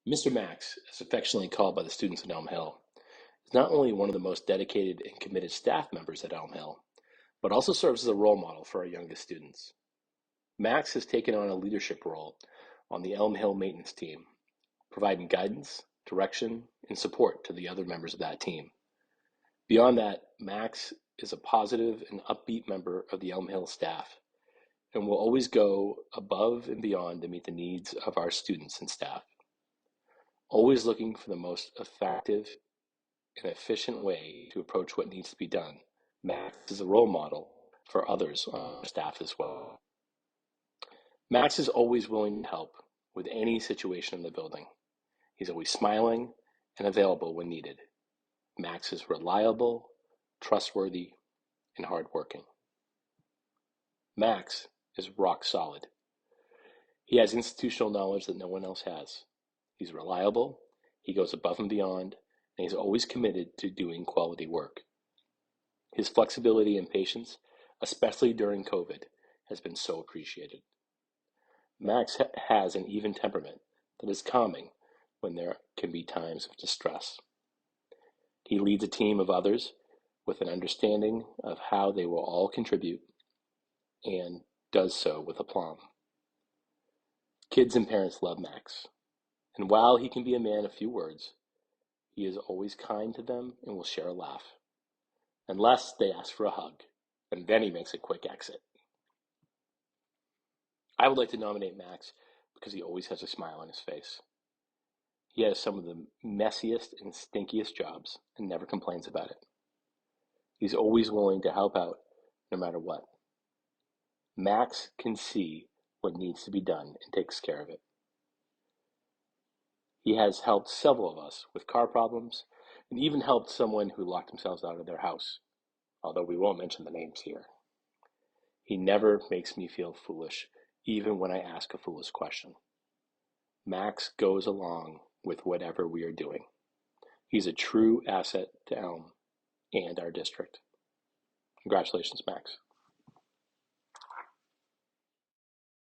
Mr. Max, as affectionately called by the students at Elm Hill, is not only one of the most dedicated and committed staff members at Elm Hill, but also serves as a role model for our youngest students. Max has taken on a leadership role on the Elm Hill maintenance team, providing guidance, direction, and support to the other members of that team. Beyond that, Max is a positive and upbeat member of the Elm Hill staff and will always go above and beyond to meet the needs of our students and staff, always looking for the most effective and efficient way to approach what needs to be done. Max is a role model for others on our staff as well. Max is always willing to help with any situation in the building. He's always smiling and available when needed. Max is reliable, trustworthy, and hardworking. Max is rock solid. He has institutional knowledge that no one else has. He's reliable, he goes above and beyond, and he's always committed to doing quality work. His flexibility and patience, especially during COVID, has been so appreciated. Max has an even temperament that is calming when there can be times of distress. He leads a team of others with an understanding of how they will all contribute and does so with aplomb. Kids and parents love Max, and while he can be a man of few words, he is always kind to them and will share a laugh, unless they ask for a hug, and then he makes a quick exit. I would like to nominate Max because he always has a smile on his face. He has some of the messiest and stinkiest jobs and never complains about it. He's always willing to help out no matter what. Max can see what needs to be done and takes care of it. He has helped several of us with car problems and even helped someone who locked themselves out of their house, although we won't mention the names here. He never makes me feel foolish, even when I ask a foolish question. Max goes along with whatever we are doing. He's a true asset to Elm and our district. Congratulations, Max.